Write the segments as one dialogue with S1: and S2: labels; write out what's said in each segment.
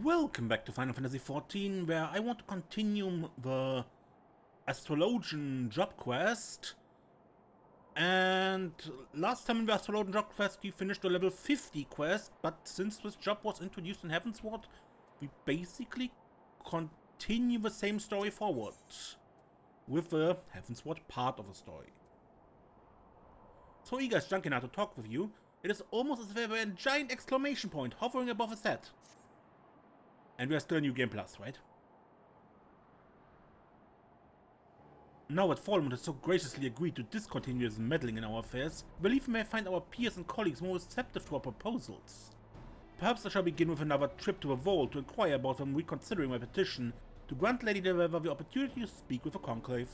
S1: Welcome back to Final Fantasy XIV, where I want to continue the Astrologian job quest. And last time in the Astrologian job quest we finished the level 50 quest, but since this job was introduced in Heavensward, we basically continue the same story forward, with the Heavensward part of the story. So eager is Junkyard to talk with you, it is almost as if there were a giant exclamation point hovering above his head. And we are still New Game Plus, right? Now that Falmouth has so graciously agreed to discontinue his meddling in our affairs, I believe we may find our peers and colleagues more receptive to our proposals. Perhaps I shall begin with another trip to the Vault to inquire about them reconsidering my petition to grant Lady Delveva the opportunity to speak with the Conclave.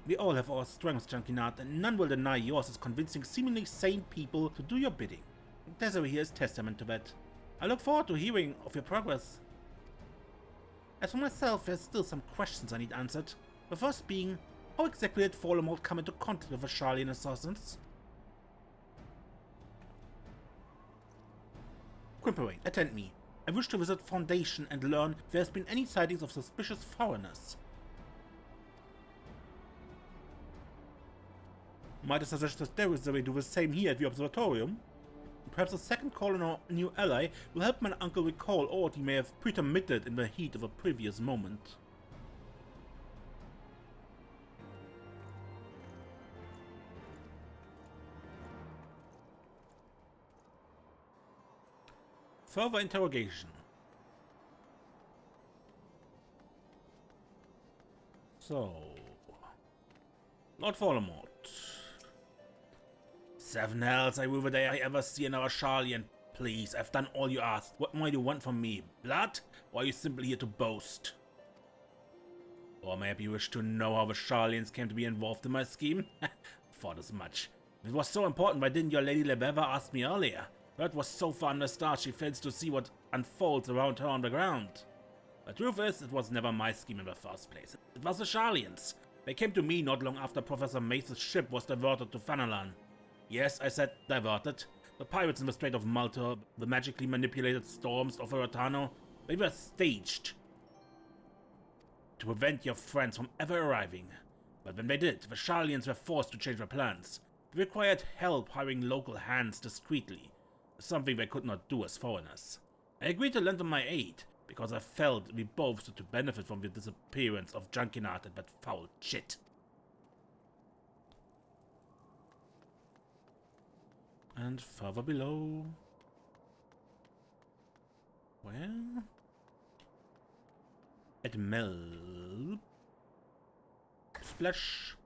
S1: We all have our strengths, Junkyard, and none will deny yours is convincing seemingly sane people to do your bidding. Desiree here is testament to that. I look forward to hearing of your progress. As for myself, there's still some questions I need answered. The first being, how exactly did Fallout come into contact with the Astrologian assassins? Quimperane, attend me. I wish to visit Foundation and learn if there has been any sightings of suspicious foreigners. Might I suggest that Desiree do the same here at the observatorium? Perhaps a second call on our new ally will help my uncle recall all he may have pretermitted in the heat of a previous moment. Further interrogation. So, Lord Voldemort. 7 hells, I will the day I ever see another Astrologian. Please, I've done all you asked. What more do you want from me? Blood? Or are you simply here to boast? Or maybe you wish to know how the Astrologians came to be involved in my scheme? Thought as much. If it was so important, why didn't your Lady Delveva ask me earlier? That was so far under star she fails to see what unfolds around her on the ground. The truth is, it was never my scheme in the first place. It was the Astrologians. They came to me not long after Professor Mace's ship was diverted to Fanalan. Yes, I said diverted. The pirates in the Strait of Malta, the magically manipulated storms of Eratano, they were staged to prevent your friends from ever arriving. But when they did, the Astrologians were forced to change their plans. They required help hiring local hands discreetly, something they could not do as foreigners. I agreed to lend them my aid, because I felt we both stood to benefit from the disappearance of Junkyard and that foul shit. And further below... where? At Mel... Splash.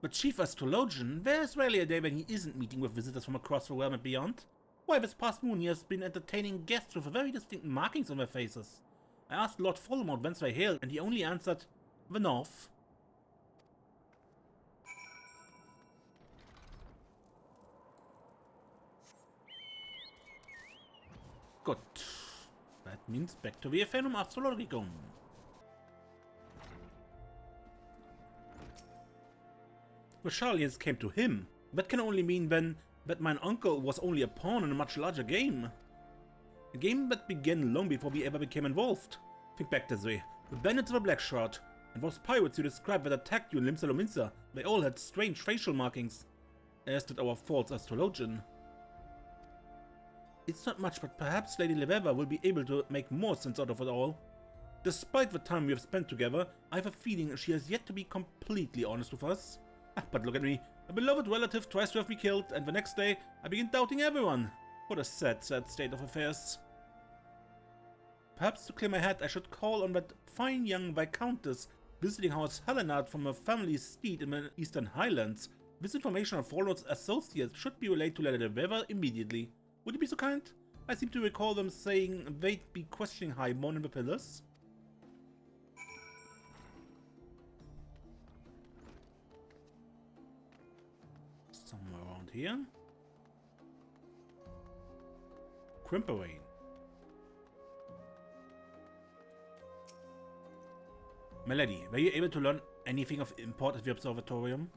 S1: But Chief Astrologian, there's rarely a day when he isn't meeting with visitors from across the realm and beyond. Why, this past moon he has been entertaining guests with very distinct markings on their faces. I asked Lord Voldemort whence they hailed, and he only answered, the North. Good. That means back to the Phenum Astrologicum. The Astrologians came to him. That can only mean then that my uncle was only a pawn in a much larger game. A game that began long before we ever became involved. Think back this way. The bandits of the Black Shard, and those pirates you described that attacked you in Limsa Lominsa, they all had strange facial markings. As did our false Astrologian. It's not much, but perhaps Lady Delveva will be able to make more sense out of it all. Despite the time we have spent together, I have a feeling she has yet to be completely honest with us. But look at me, a beloved relative tries to have me killed, and the next day I begin doubting everyone. What a sad, sad state of affairs. Perhaps to clear my head I should call on that fine young Viscountess visiting House Helenard from her family's seat in the Eastern Highlands. This information on Fallout's associates should be relayed to Lady Delveva immediately. Would you be so kind? I seem to recall them saying they'd be questioning Highborn in the Pillars. Somewhere around here. Quimperane. Melody, were you able to learn anything of import at the observatorium?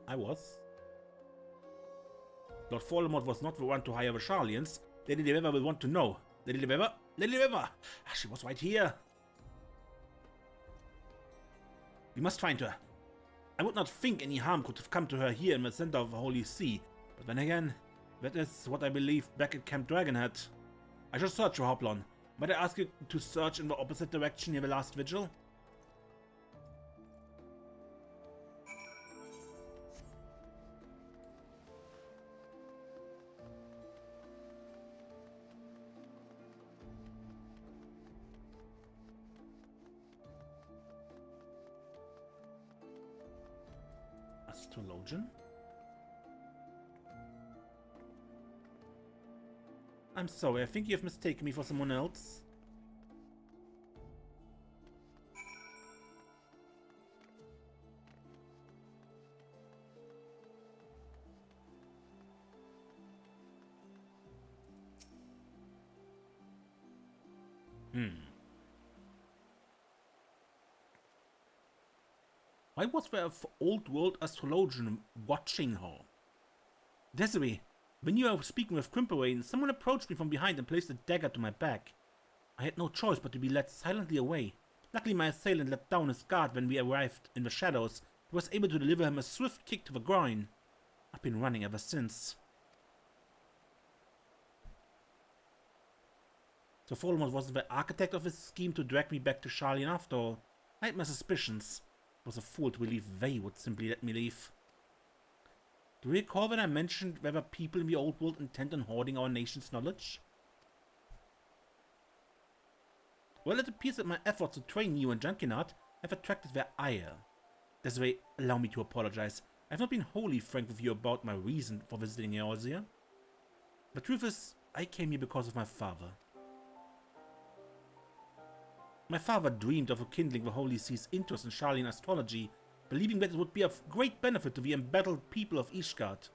S1: I was. Lord Voldemort was not the one to hire the Charlians. Lady Levever will want to know. Lady Levever? Lady Levever! Ah, she was right here. We must find her. I would not think any harm could have come to her here in the center of the Holy See. But then again, that is what I believed back at Camp Dragonhead. I shall search for Hoplon. Might I ask you to search in the opposite direction near the last vigil? Astrologian? I'm sorry, I think you have mistaken me for someone else. Why was there an old world astrologian watching her? Desiree, when you were speaking with Crimperain, someone approached me from behind and placed a dagger to my back. I had no choice but to be led silently away. Luckily my assailant let down his guard when we arrived in the shadows. He was able to deliver him a swift kick to the groin. I've been running ever since. So Voldemort wasn't the architect of his scheme to drag me back to Charlian after all. I had my suspicions. It was a fool to believe they would simply let me leave. Do you recall when I mentioned whether people in the old world intend on hoarding our nation's knowledge? Well, it appears that my efforts to train you and Junkinard have attracted their ire. Desiree, allow me to apologize. I have not been wholly frank with you about my reason for visiting Eorzea. The truth is, I came here because of my father. My father dreamed of rekindling the Holy See's interest in Charlian astrology, believing that it would be of great benefit to the embattled people of Ishgard.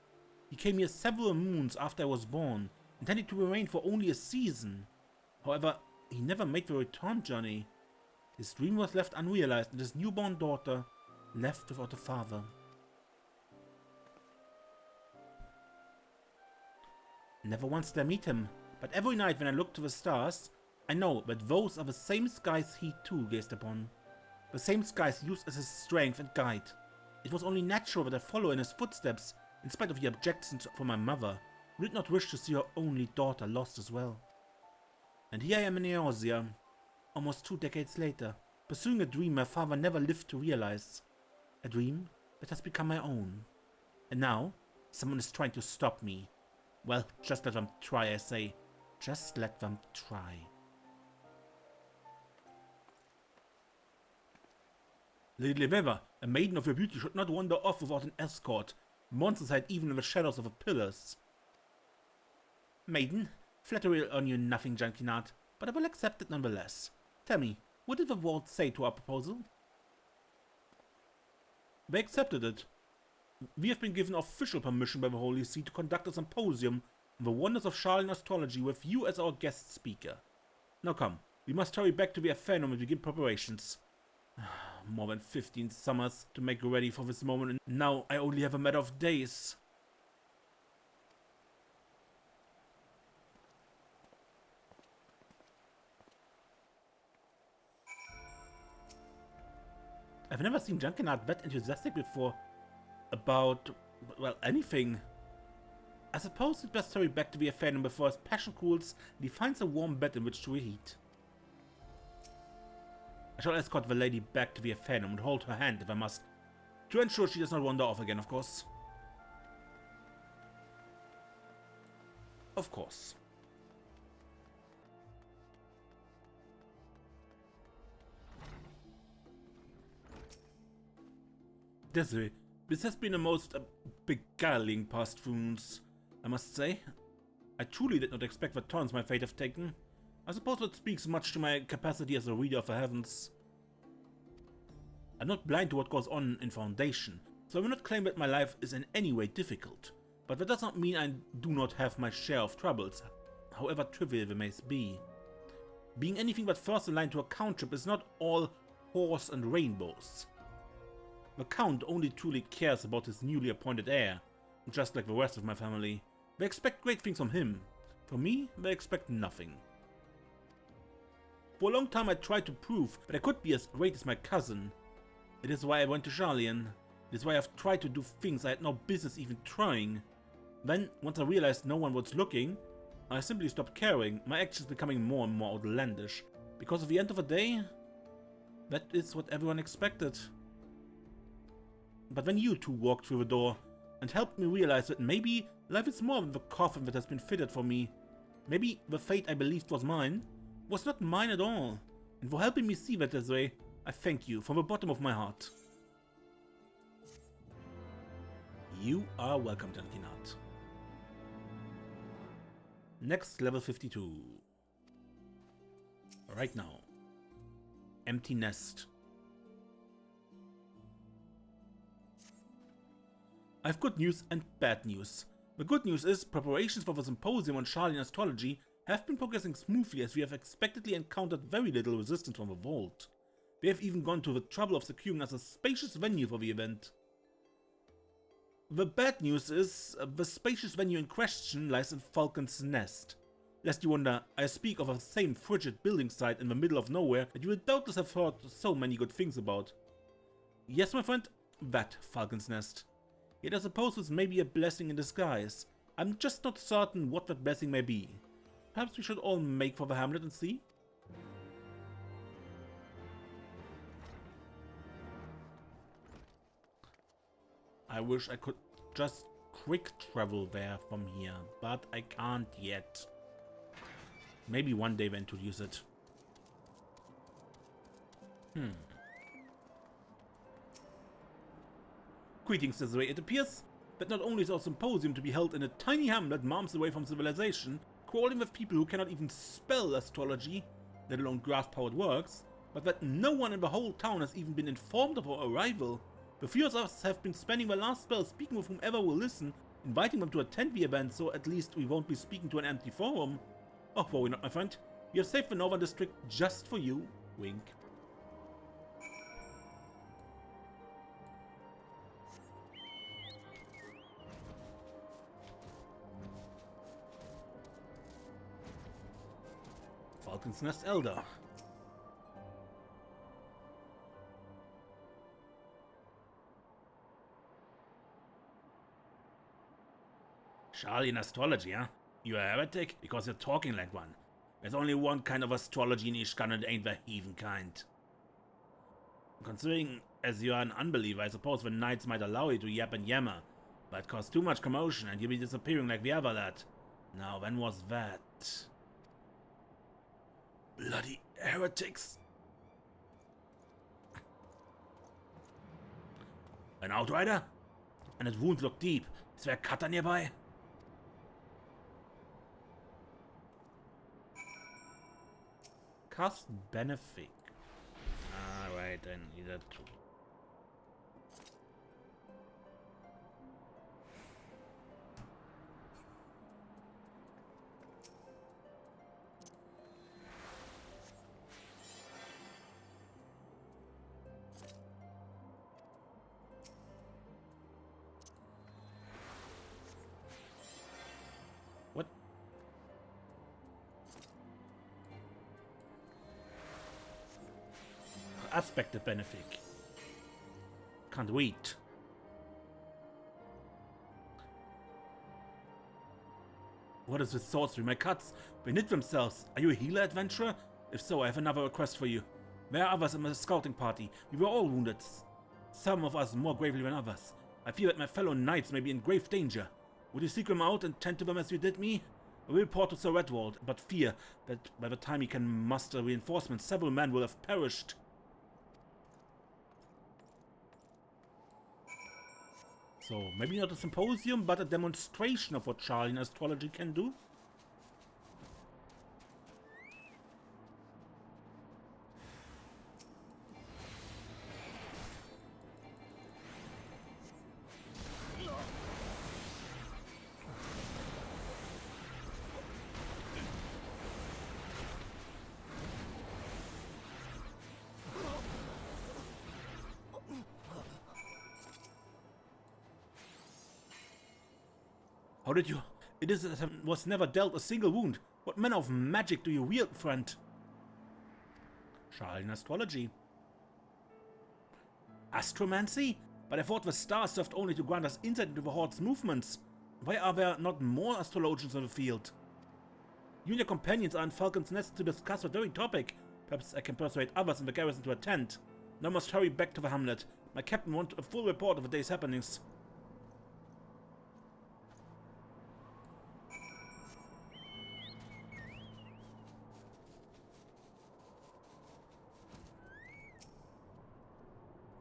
S1: He came here several moons after I was born, intending to remain for only a season. However, he never made the return journey. His dream was left unrealized, and his newborn daughter left without a father. Never once did I meet him, but every night when I look to the stars, I know that those are the same skies he too gazed upon. The same skies used as his strength and guide. It was only natural that I follow in his footsteps, in spite of the objections from my mother, who did not wish to see her only daughter lost as well. And here I am in Eorzea, almost 2 decades later, pursuing a dream my father never lived to realize. A dream that has become my own. And now, someone is trying to stop me. Well, just let them try, I say. Just let them try. Lady Levever, a maiden of your beauty should not wander off without an escort. Monsters hide even in the shadows of the pillars. Maiden, flattery will earn you nothing, Junkinard, but I will accept it nonetheless. Tell me, what did the world say to our proposal? They accepted it. We have been given official permission by the Holy See to conduct a symposium on the wonders of Charlian astrology with you as our guest speaker. Now come, we must hurry back to the Athenium and begin preparations. More than 15 summers to make ready for this moment, and now I only have a matter of days. I've never seen Junkinard that enthusiastic before about, well, anything. I suppose we'd best hurry back to the Athenium before his passion cools and he finds a warm bed in which to reheat. I shall escort the lady back to the Athenium and hold her hand if I must, to ensure she does not wander off again, of course. Of course. Desiree, this has been a most beguiling past few moons, I must say. I truly did not expect the turns my fate have taken. I suppose that speaks much to my capacity as a reader of the heavens. I'm not blind to what goes on in Foundation, so I will not claim that my life is in any way difficult. But that does not mean I do not have my share of troubles, however trivial they may be. Being anything but first in line to a countship is not all horse and rainbows. The Count only truly cares about his newly appointed heir, just like the rest of my family. They expect great things from him. From me, they expect nothing. For a long time I tried to prove that I could be as great as my cousin. It is why I went to Charlian. It is why I've tried to do things I had no business even trying. Then, once I realized no one was looking, I simply stopped caring, my actions becoming more and more outlandish. Because at the end of the day, that is what everyone expected. But when you two walked through the door and helped me realize that maybe life is more than the coffin that has been fitted for me, maybe the fate I believed was mine was not mine at all, and for helping me see that this way, I thank you from the bottom of my heart. You are welcome, Gentianat. Next, level 52. Right now. Empty nest. I have good news and bad news. The good news is preparations for the symposium on Charlian astrology have been progressing smoothly, as we have expectedly encountered very little resistance from the vault. We have even gone to the trouble of securing us a spacious venue for the event. The bad news is the spacious venue in question lies in Falcon's Nest. Lest you wonder, I speak of a same frigid building site in the middle of nowhere that you will doubtless have heard so many good things about. Yes, my friend, that Falcon's Nest. Yet I suppose this may be a blessing in disguise. I'm just not certain what that blessing may be. Perhaps we should all make for the hamlet and see? I wish I could just quick travel there from here, but I can't yet. Maybe one day we introduce it. Greetings, Desiree. It appears that not only is our symposium to be held in a tiny hamlet miles away from civilization, crawling with people who cannot even spell astrology, let alone grasp how it works, but that no one in the whole town has even been informed of our arrival. The few of us have been spending the last spell speaking with whomever will listen, inviting them to attend the event, so at least we won't be speaking to an empty forum. Oh, worry not, my friend. We have saved the Northern District just for you. Wink. Falcon's Nest Elder. Charlian astrology, huh? You're a heretic because you're talking like one. There's only one kind of astrology in Ishkan and it ain't the heathen kind. Considering as you are an unbeliever, I suppose the knights might allow you to yap and yammer, but it cause too much commotion and you'll be disappearing like the other lad. Now, when was that? Bloody heretics! An outrider? And his wounds look deep. Is there a cutter nearby? Cast Benefic. Alright, then either two. What? Aspect of Benefic. Can't wait. What is with sorcery? My cuts, they knit themselves. Are you a healer, adventurer? If so, I have another request for you. There are others in my scouting party. We were all wounded. Some of us more gravely than others. I fear that my fellow knights may be in grave danger. Would you seek them out and tend to them as you did me? I will report to Sir Redwald, but fear that by the time he can muster reinforcements, several men will have perished. So, maybe not a symposium, but a demonstration of what Charlian astrology can do? How did you It is was never dealt a single wound. What manner of magic do you wield, friend? Charlian astrology. Astromancy? But I thought the stars served only to grant us insight into the Horde's movements. Why are there not more astrologians on the field? You and your companions are in Falcon's Nest to discuss the very topic. Perhaps I can persuade others in the garrison to attend. Now I must hurry back to the hamlet. My captain wants a full report of the day's happenings.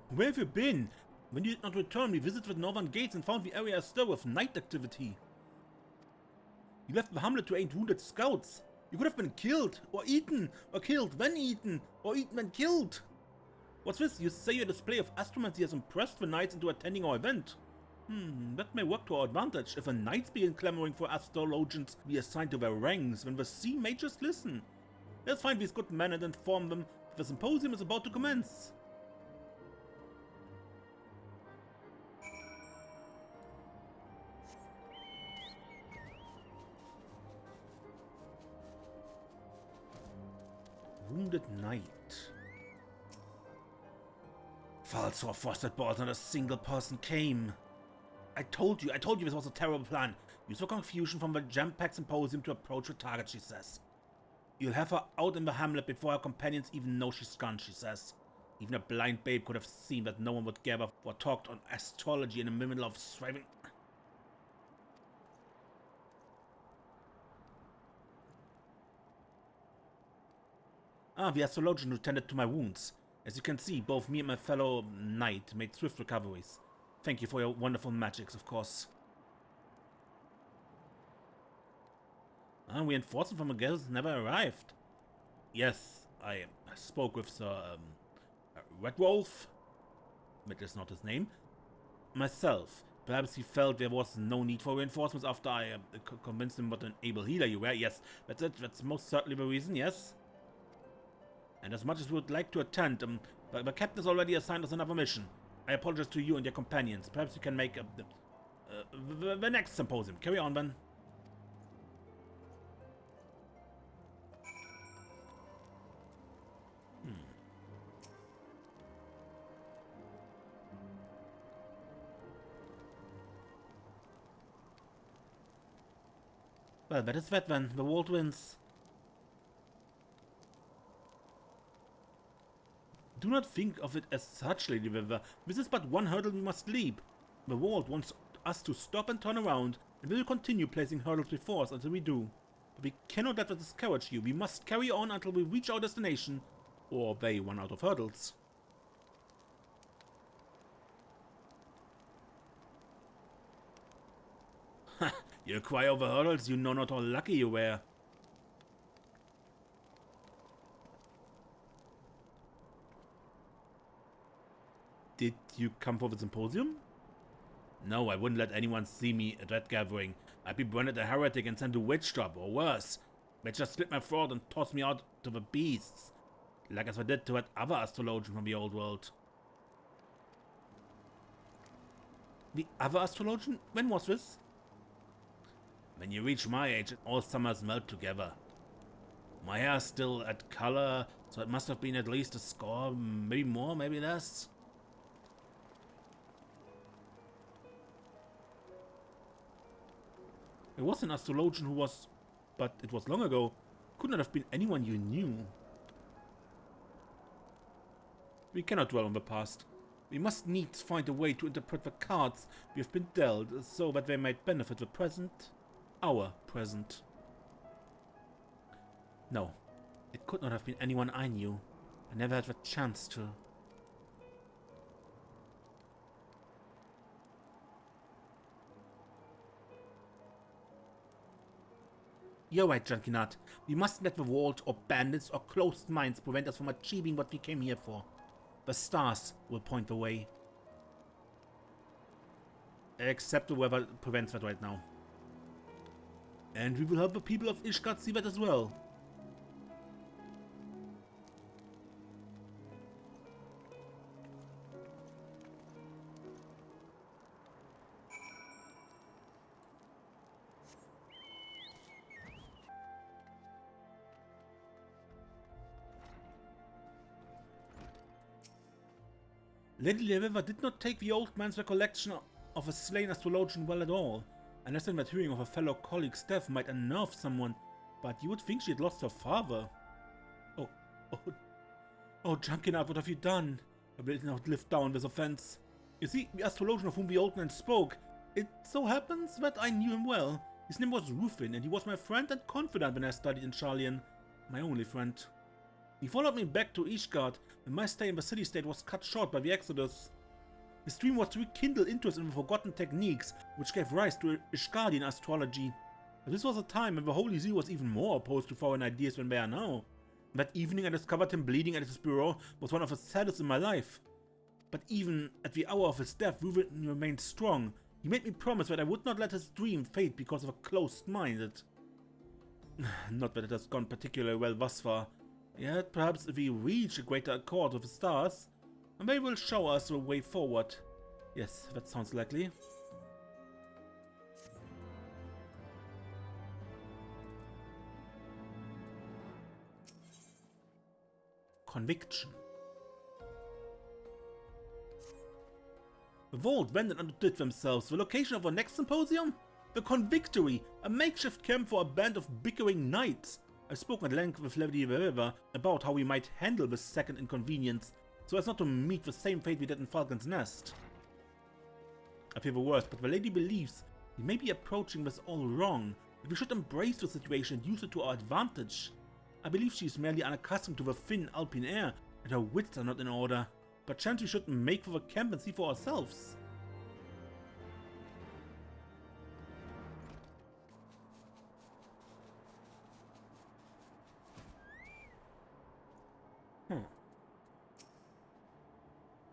S1: Where have you been? When you did not return, we visited the northern gates and found the area astir with night activity. You left the hamlet to aid wounded scouts. You could have been killed, or eaten, or killed then eaten, or eaten and killed. What's this? You say your display of astromancy has impressed the knights into attending our event. That may work to our advantage if the knights begin clamoring for astrologians to be assigned to their ranks when the sea mages listen. Let's find these good men and inform them that the symposium is about to commence. Wounded Knight. Falsor frosted balls, not a single person came. I told you this was a terrible plan. Use the confusion from the jam-packed symposium to approach her target, she says. You'll have her out in the hamlet before her companions even know she's gone, she says. Even a blind babe could have seen that no one would gather for talk on astrology in the middle of striving. The astrologian who tended to my wounds. As you can see, both me and my fellow knight made swift recoveries. Thank you for your wonderful magics, of course. Reinforcements from the garrison never arrived. Yes, I spoke with Sir Red Wolf, which is not his name, myself. Perhaps he felt there was no need for reinforcements after I convinced him what an able healer you were. Yes, that's it. That's most certainly the reason, yes. And as much as we would like to attend, the captain has already assigned us another mission. I apologize to you and your companions. Perhaps you can make the next symposium. Carry on, then. Well, that is that then. The world wins. Do not think of it as such, Lady River. This is but one hurdle we must leap. The world wants us to stop and turn around, and we will continue placing hurdles before us until we do. But we cannot let that discourage you. We must carry on until we reach our destination, or they run out of hurdles. Ha! You cry over hurdles, you know not how lucky you were. Did you come for the symposium? No, I wouldn't let anyone see me at that gathering. I'd be branded a heretic and sent to witch trap, or worse. They'd just slit my throat and toss me out to the beasts, like as I did to that other astrologian from the old world. The other astrologian? When was this? When you reach my age, all summers melt together. My hair's still at color, so it must have been at least a score, maybe more, maybe less. There was an astrologian who was, but it was long ago. Could not have been anyone you knew. We cannot dwell on the past. We must needs find a way to interpret the cards we have been dealt, so that they might benefit the present, our present. No, it could not have been anyone I knew. I never had the chance to. You're right, Junkinat. We mustn't let the vault or bandits or closed minds prevent us from achieving what we came here for. The stars will point the way. Except the weather prevents that right now. And we will help the people of Ishgard see that as well. Lady Leviva did not take the old man's recollection of a slain astrologian well at all. I understand that hearing of a fellow colleague's death might unnerve someone, but you would think she had lost her father. Oh, Junkinard, what have you done? I will not live down this offense. You see, the astrologian of whom the old man spoke, it so happens that I knew him well. His name was Rufin, and he was my friend and confidant when I studied in Charlian. My only friend. He followed me back to Ishgard when my stay in the city-state was cut short by the Exodus. His dream was to rekindle interest in the forgotten techniques which gave rise to Ishgardian astrology. But this was a time when the Holy See was even more opposed to foreign ideas than they are now. That evening I discovered him bleeding at his bureau was one of the saddest in my life. But even at the hour of his death, Rufin remained strong. He made me promise that I would not let his dream fade because of a closed-minded. Not that it has gone particularly well thus far. Yet perhaps if we reach a greater accord with the stars, they will show us a way forward. Yes, that sounds likely. Conviction. The vault then understood themselves the location of our next symposium? The Convictory, a makeshift camp for a band of bickering knights. I spoke at length with Lady River about how we might handle this second inconvenience, so as not to meet the same fate we did in Falcon's Nest. I fear the worst, but the lady believes we may be approaching this all wrong, that we should embrace the situation and use it to our advantage. I believe she is merely unaccustomed to the thin Alpine air, and her wits are not in order. Perchance we should make for the camp and see for ourselves.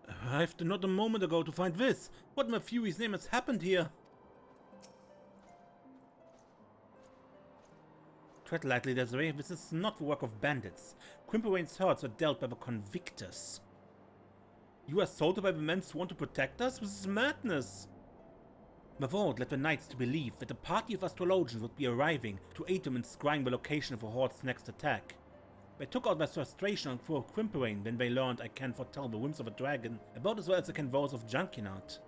S1: I arrived not a moment ago to find this. What in the fury's name has happened here? Tread lightly, Desiree. This is not the work of bandits. Quimperwain's herds are dealt by the convictors. You are assaulted by the men sworn to protect us? This is madness. Mavord led the knights to believe that a party of astrologians would be arriving to aid them in scrying the location of the horde's next attack. They took out their frustration on poor Quimperwain when they learned I can foretell the whims of a dragon about as well as I can those of Junkinard.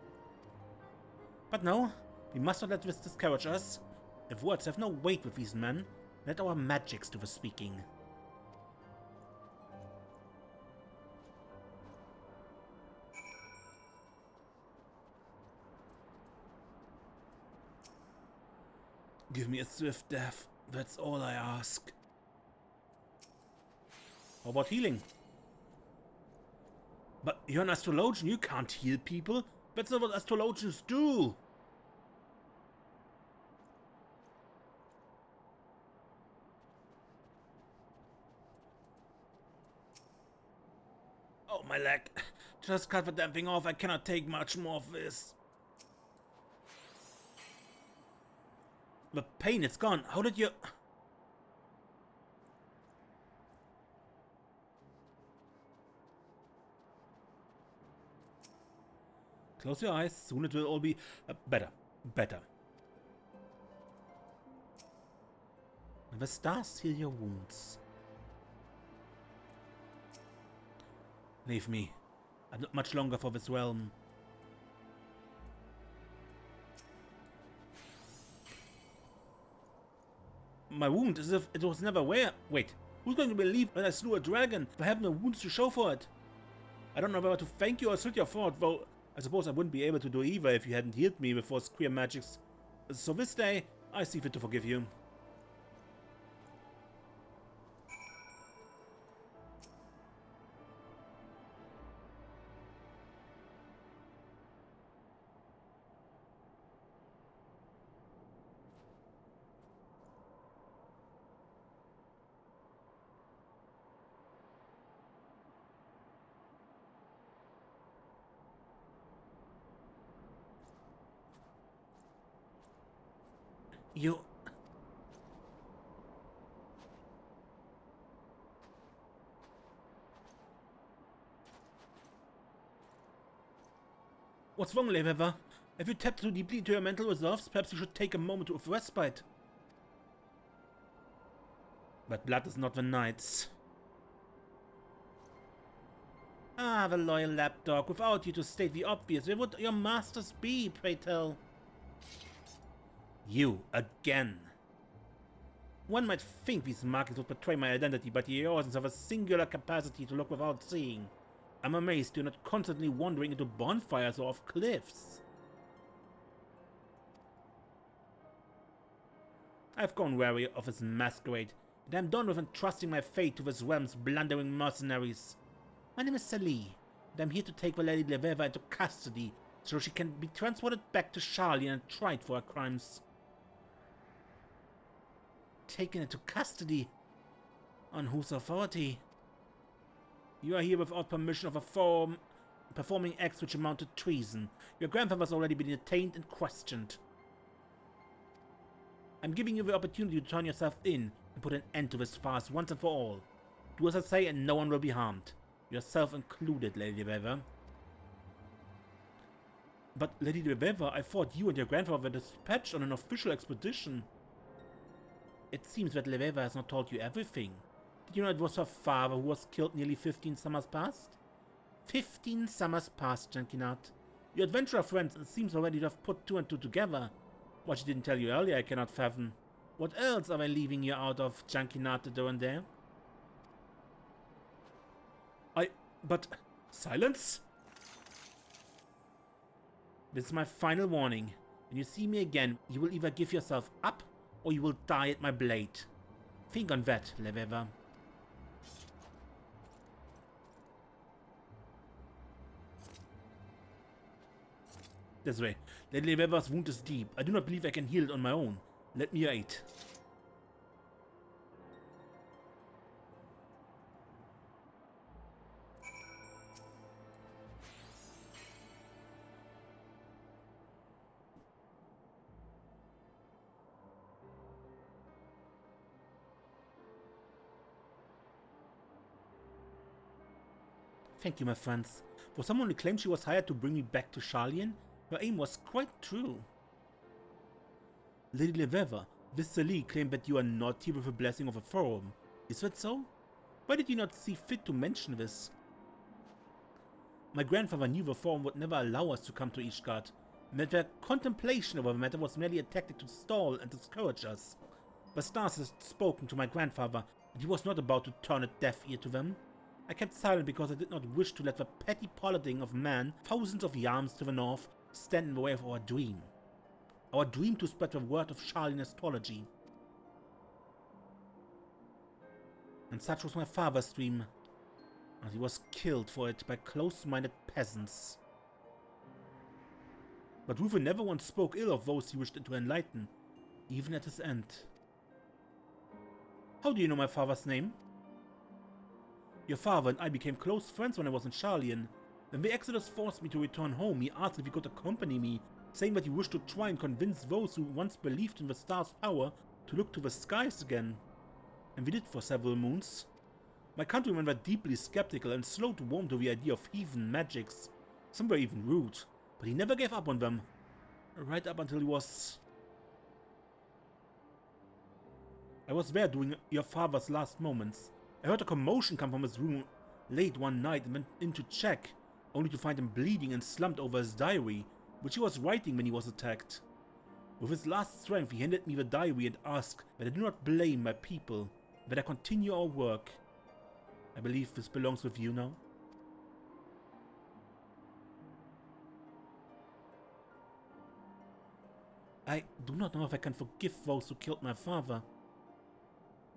S1: But no, we must not let this discourage us. If words have no weight with these men, let our magics do the speaking. Give me a swift death, that's all I ask. How about healing? But you're an astrologian, you can't heal people. That's not what astrologians do. Oh, my leg. Just cut the damn thing off, I cannot take much more of this. The pain, it's gone. How did you... Close your eyes, soon it will all be better. And the stars heal your wounds. Leave me. I'm not much longer for this realm. My wound, as if it was never where. Wait, who's going to believe when I slew a dragon if I have no wounds to show for it? I don't know whether to thank you or slit your throat, though I suppose I wouldn't be able to do either if you hadn't healed me with those queer magics. So this day, I see fit to forgive you. You... What's wrong, Levever? Have you tapped too deeply into your mental reserves? Perhaps you should take a moment of respite. But blood is not the knight's. Ah, the loyal lapdog. Without you to state the obvious, where would your masters be, pray tell? You, again. One might think these markings would betray my identity, but the Eorzeans have a singular capacity to look without seeing. I'm amazed you're not constantly wandering into bonfires or off cliffs. I've grown wary of his masquerade, and I'm done with entrusting my fate to this realm's blundering mercenaries. My name is Sali, and I'm here to take the Lady Leveva into custody so she can be transported back to Sharlayan and tried for her crimes. Taken into custody? On whose authority? You are here without permission of a performing acts which amount to treason. Your grandfather's already been detained and questioned. I'm giving you the opportunity to turn yourself in and put an end to this farce once and for all. Do as I say and no one will be harmed. Yourself included, Lady Leveva. But, Lady Leveva, I thought you and your grandfather were dispatched on an official expedition. It seems that Leveva has not told you everything. Did you know it was her father who was killed nearly 15 summers past? 15 summers past, Jankinat. Your adventurer friends seems already to have put two and two together. What she didn't tell you earlier I cannot fathom. What else are they leaving you out of, Jankinat doing there? But... silence? This is my final warning. When you see me again, you will either give yourself up, or you will die at my blade. Think on that, Leveva. This way. Lady Leveva's wound is deep. I do not believe I can heal it on my own. Let me aid. Thank you, my friends. For someone who claimed she was hired to bring me back to Sharlayan, her aim was quite true. Lady Leveva, this Sali claimed that you are not here with the blessing of a forum. Is that so? Why did you not see fit to mention this? My grandfather knew the forum would never allow us to come to Ishgard, and that their contemplation over the matter was merely a tactic to stall and discourage us. The stars had spoken to my grandfather, and he was not about to turn a deaf ear to them. I kept silent because I did not wish to let the petty politicking of man, thousands of yards to the north, stand in the way of our dream. Our dream to spread the word of Sharlayan astrology. And such was my father's dream, and he was killed for it by close-minded peasants. But Rufin never once spoke ill of those he wished to enlighten, even at his end. How do you know my father's name? Your father and I became close friends when I was in Sharlayan. When the Exodus forced me to return home, he asked if he could accompany me, saying that he wished to try and convince those who once believed in the star's power to look to the skies again. And we did for several moons. My countrymen were deeply skeptical and slow to warm to the idea of heathen magics. Some were even rude, but he never gave up on them. Right up until he was... I was there during your father's last moments. I heard a commotion come from his room late one night and went in to check, only to find him bleeding and slumped over his diary, which he was writing when he was attacked. With his last strength, he handed me the diary and asked that I do not blame my people, that I continue our work. I believe this belongs with you now. I do not know if I can forgive those who killed my father.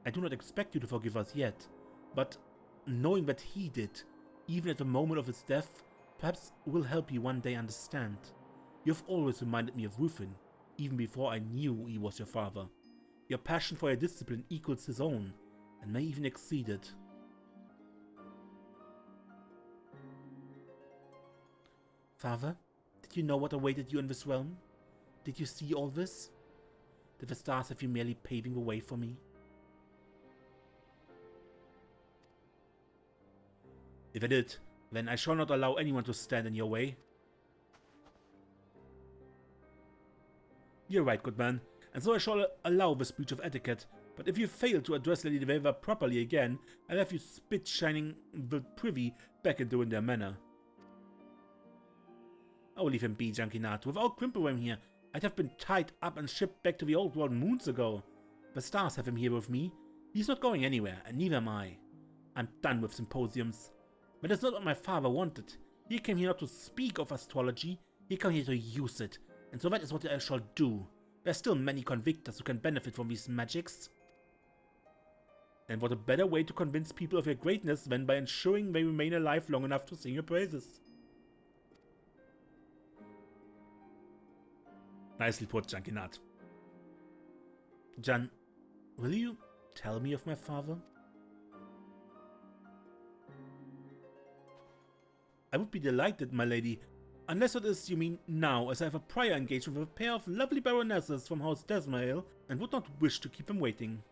S1: I do not expect you to forgive us yet, but knowing that he did, even at the moment of his death, perhaps will help you one day understand. You have always reminded me of Rufin, even before I knew he was your father. Your passion for your discipline equals his own, and may even exceed it. Father, did you know what awaited you in this realm? Did you see all this? Did the stars have you merely paving the way for me? If I did, then I shall not allow anyone to stand in your way. You're right, good man, and so I shall allow this breach of etiquette, But if you fail to address Lady Weaver properly again, I'll have you spit shining the privy back into in their manner. Oh, leave him be, Junkinat. Without Grimperwam here, I'd have been tied up and shipped back to the old world moons ago. The stars have him here with me. He's not going anywhere, and neither am I. I'm done with symposiums. But that's not what my father wanted. He came here not to speak of astrology, he came here to use it. And so that is what I shall do. There's still many convictors who can benefit from these magics. And what a better way to convince people of your greatness than by ensuring they remain alive long enough to sing your praises. Nicely put, Junkinat. Jan, will you tell me of my father? I would be delighted, my lady. Unless it is you mean now, as I have a prior engagement with a pair of lovely baronesses from House Desmail, and would not wish to keep them waiting.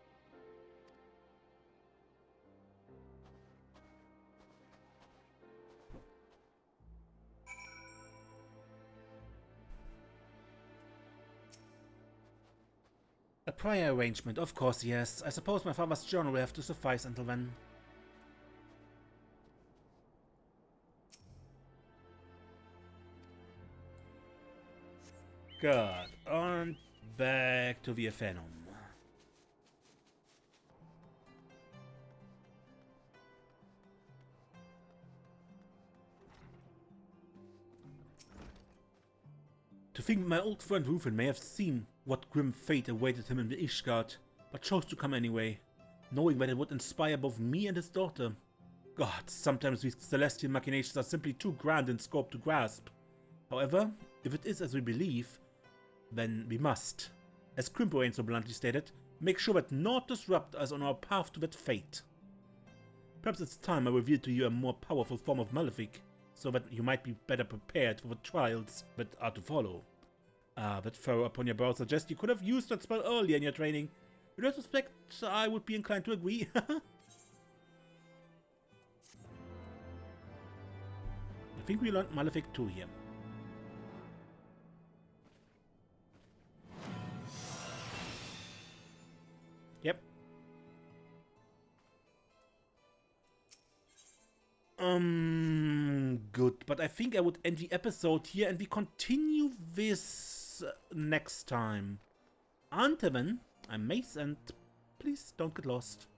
S1: A prior arrangement, of course, yes. I suppose my father's journal will have to suffice until then. Good. And back to the Phenom. To think my old friend Rufin may have seen what grim fate awaited him in the Ishgard, but chose to come anyway, knowing that it would inspire both me and his daughter. God, sometimes these celestial machinations are simply too grand in scope to grasp. However, if it is as we believe, then we must, as Crimporain so bluntly stated, make sure that naught disrupt us on our path to that fate. Perhaps it's time I revealed to you a more powerful form of Malefic, so that you might be better prepared for the trials that are to follow. Ah, that furrow upon your brow suggests you could have used that spell earlier in your training. In retrospect, I would be inclined to agree. I think we learned Malefic 2 here. Yep. Good. But I think I would end the episode here and we continue this next time. Until then, I'm Mace and please don't get lost.